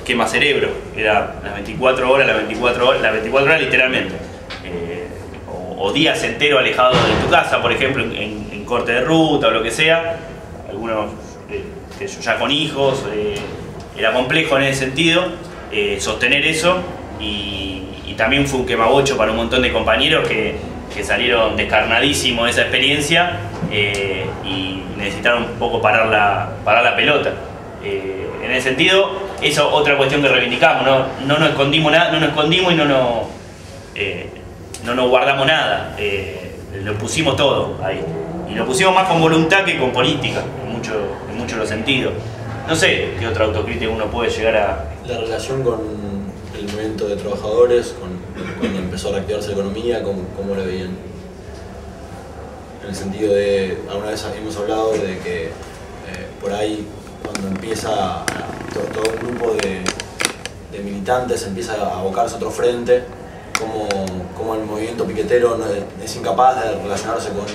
quema cerebro, era las 24 horas, las 24 horas literalmente. O días enteros alejados de tu casa, por ejemplo, en corte de ruta o lo que sea. Algunos ya con hijos, era complejo en ese sentido sostener eso, y también fue un quemabocho para un montón de compañeros que salieron descarnadísimos de esa experiencia y necesitaron un poco parar la pelota. En ese sentido, eso es otra cuestión que reivindicamos, no nos escondimos nada, y no nos guardamos nada, lo pusimos todo ahí. Y lo pusimos más con voluntad que con política, en muchos de los sentidos. No sé qué otra autocrítica uno puede llegar a... La relación con el movimiento de trabajadores, cuando empezó a reactivarse la economía, ¿cómo la veían? En el sentido de, alguna vez hemos hablado de que por ahí, cuando empieza todo un grupo de militantes empieza a abocarse a otro frente, como el movimiento piquetero es incapaz de relacionarse con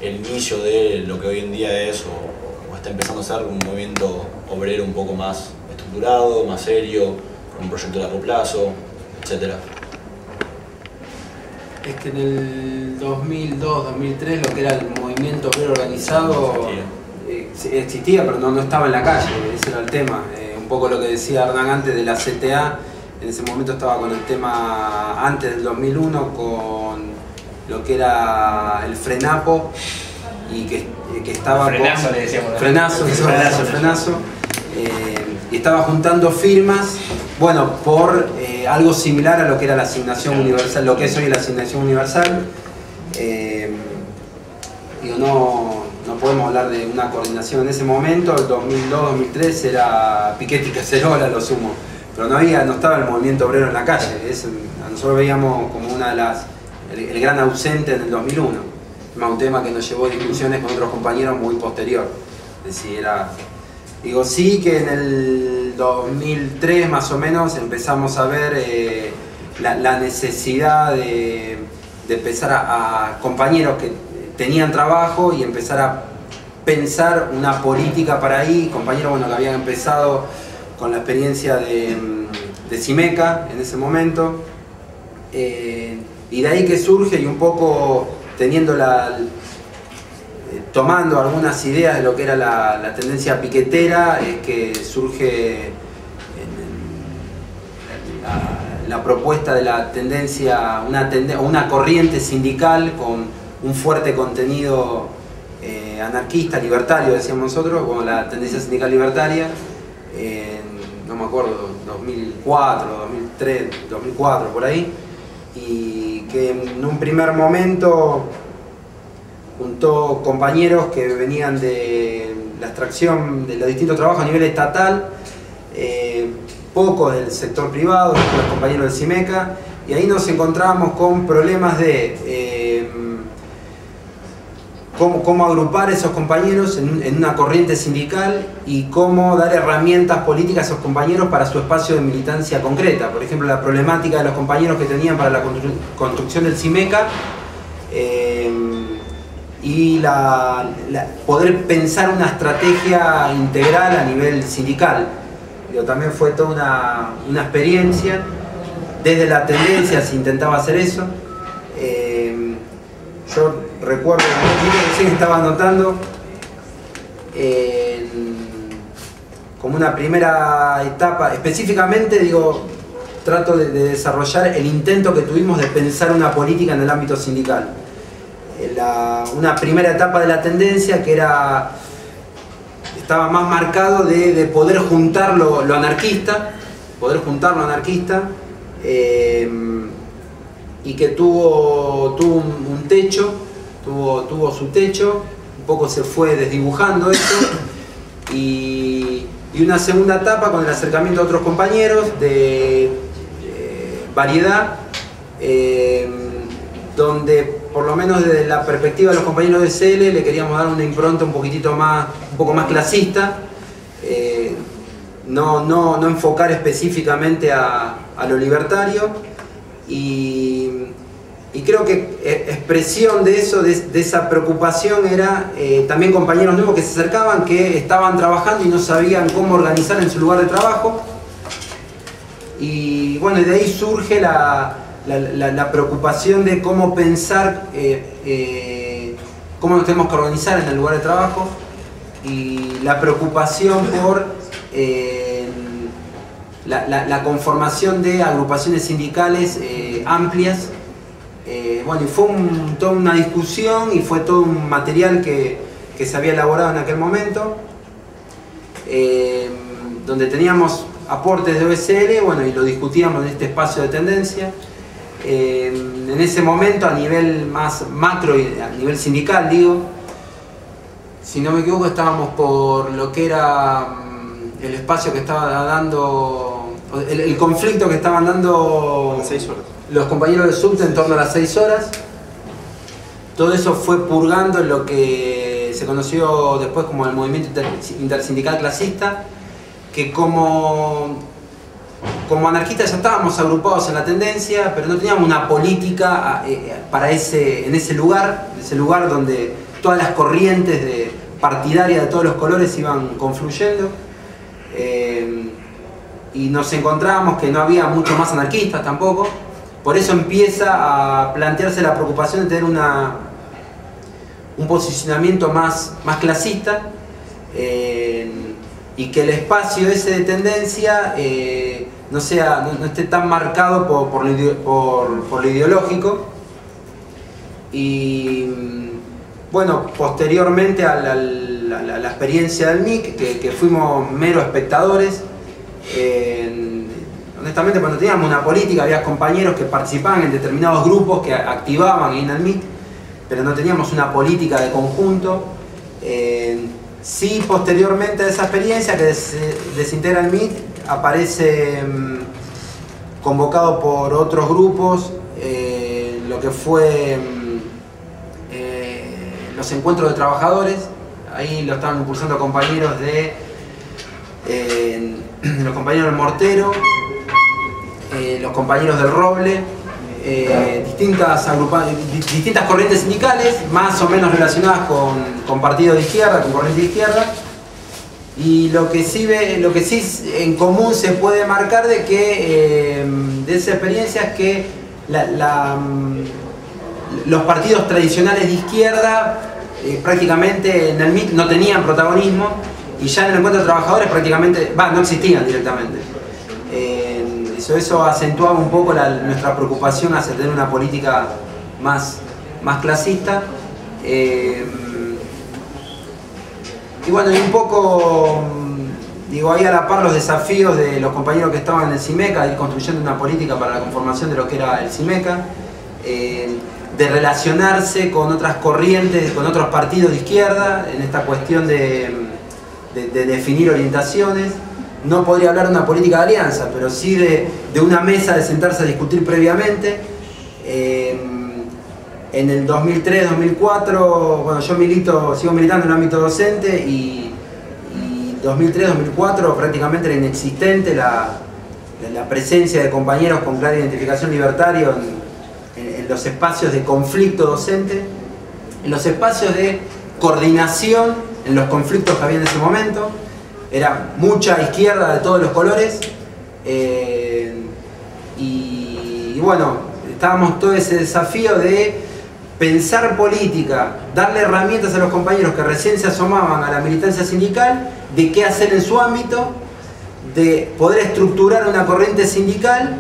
el inicio de lo que hoy en día es, o está empezando a ser un movimiento obrero un poco más estructurado, más serio, con un proyecto de largo plazo, etc. Es que en el 2002, 2003 lo que era el movimiento obrero organizado existía, pero no estaba en la calle, ese era el tema. Un poco lo que decía Hernán antes de la CTA, en ese momento estaba con el tema antes del 2001, con lo que era el Frenapo, y que estaba frenazo, con... le decíamos. Frenazo. Y estaba juntando firmas, bueno, por algo similar a lo que era la asignación universal, lo que es hoy la asignación universal. Digo, no podemos hablar de una coordinación en ese momento. El 2002-2003 era Piquetti y Cacerola, lo sumo, pero no estaba el movimiento obrero en la calle. Nosotros veíamos como una de el gran ausente en el 2001. Más un tema que nos llevó a discusiones con otros compañeros muy posterior. Es decir, digo, sí que en el 2003 más o menos empezamos a ver la necesidad de empezar a compañeros que tenían trabajo y empezar a pensar una política para ahí, compañeros bueno, que habían empezado con la experiencia de Cimeca en ese momento, y de ahí que surge, y un poco teniendo tomando algunas ideas de lo que era la tendencia piquetera, es que surge la propuesta de la tendencia, una corriente sindical con un fuerte contenido anarquista, libertario, decíamos nosotros, como la tendencia sindical libertaria, no me acuerdo, 2004, 2003, 2004, por ahí, y que en un primer momento juntó compañeros que venían de la extracción de los distintos trabajos a nivel estatal, pocos del sector privado, los compañeros del Cimeca, y ahí nos encontramos con problemas de cómo agrupar a esos compañeros en una corriente sindical y cómo dar herramientas políticas a esos compañeros para su espacio de militancia concreta. Por ejemplo, la problemática de los compañeros que tenían para la construcción del Cimeca, y poder pensar una estrategia integral a nivel sindical. También fue toda una experiencia. Desde la tendencia se intentaba hacer eso. Yo recuerdo que estaba anotando como una primera etapa, específicamente digo, trato de desarrollar el intento que tuvimos de pensar una política en el ámbito sindical. Una primera etapa de la tendencia que estaba más marcado de poder juntar lo anarquista, y que tuvo un techo, tuvo su techo, un poco se fue desdibujando esto, y una segunda etapa con el acercamiento a otros compañeros de variedad, donde por lo menos desde la perspectiva de los compañeros de CL le queríamos dar una impronta un poco más clasista, no enfocar específicamente a lo libertario, y creo que expresión de eso, de esa preocupación, era también compañeros nuevos que se acercaban, que estaban trabajando y no sabían cómo organizar en su lugar de trabajo, Y bueno, y de ahí surge la preocupación de cómo pensar, cómo nos tenemos que organizar en el lugar de trabajo, y la preocupación por la conformación de agrupaciones sindicales amplias. Bueno, y fue toda una discusión y fue todo un material que se había elaborado en aquel momento, donde teníamos aportes de OSL, bueno, y lo discutíamos en este espacio de tendencia. En ese momento, a nivel más macro y a nivel sindical, digo, si no me equivoco, estábamos por lo que era el espacio que estaba dando, el conflicto que estaban dando 6 horas. Los compañeros del subte en torno a las 6 horas. Todo eso fue purgando en lo que se conoció después como el movimiento intersindical clasista, que como anarquistas ya estábamos agrupados en la tendencia, pero no teníamos una política en ese lugar donde todas las corrientes partidarias de todos los colores iban confluyendo. Y nos encontrábamos que no había muchos más anarquistas tampoco. Por eso empieza a plantearse la preocupación de tener un posicionamiento más clasista, y que el espacio ese de tendencia no esté tan marcado por lo ideológico. Y bueno, posteriormente a la experiencia del MIC, que fuimos meros espectadores, honestamente, cuando teníamos una política había compañeros que participaban en determinados grupos que activaban en el MIC, pero no teníamos una política de conjunto. Sí, posteriormente a esa experiencia que desintegra el MIC, aparece convocado por otros grupos, lo que fue los encuentros de trabajadores. Ahí lo estaban impulsando compañeros los compañeros del Mortero, los compañeros del Roble, distintas corrientes sindicales, más o menos relacionadas con partidos de izquierda, con corriente de izquierda. Y lo que sí en común se puede marcar de esa experiencia es que los partidos tradicionales de izquierda prácticamente en el MIC no tenían protagonismo, y ya en el encuentro de trabajadores prácticamente no existían directamente. Eso acentuaba un poco nuestra preocupación hacia tener una política más clasista. Y bueno, y un poco, digo, ahí a la par los desafíos de los compañeros que estaban en el CIMECA, de ir construyendo una política para la conformación de lo que era el CIMECA, de relacionarse con otras corrientes, con otros partidos de izquierda, en esta cuestión de definir orientaciones. No podría hablar de una política de alianza, pero sí de una mesa de sentarse a discutir previamente. En el 2003-2004, bueno, yo sigo militando en el ámbito docente, y 2003-2004 prácticamente era inexistente la presencia de compañeros con clara identificación libertario en los espacios de conflicto docente, en los espacios de coordinación en los conflictos que había en ese momento. Era mucha izquierda de todos los colores, y bueno, estábamos todo ese desafío de pensar política, darle herramientas a los compañeros que recién se asomaban a la militancia sindical, de qué hacer en su ámbito, de poder estructurar una corriente sindical,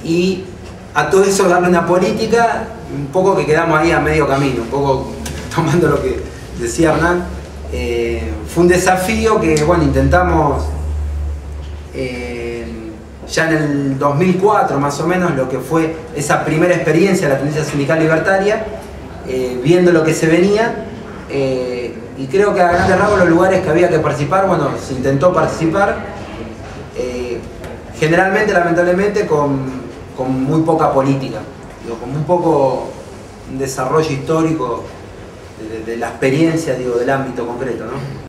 y a todo eso darle una política, un poco que quedamos ahí a medio camino, un poco tomando lo que decía Hernán. Fue un desafío que, bueno, intentamos ya en el 2004 más o menos, lo que fue esa primera experiencia de la tendencia sindical libertaria, viendo lo que se venía, y creo que a grandes rasgos los lugares que había que participar, bueno, se intentó participar, generalmente, lamentablemente, con muy poca política, con muy poco desarrollo histórico de la experiencia, del ámbito concreto, ¿no?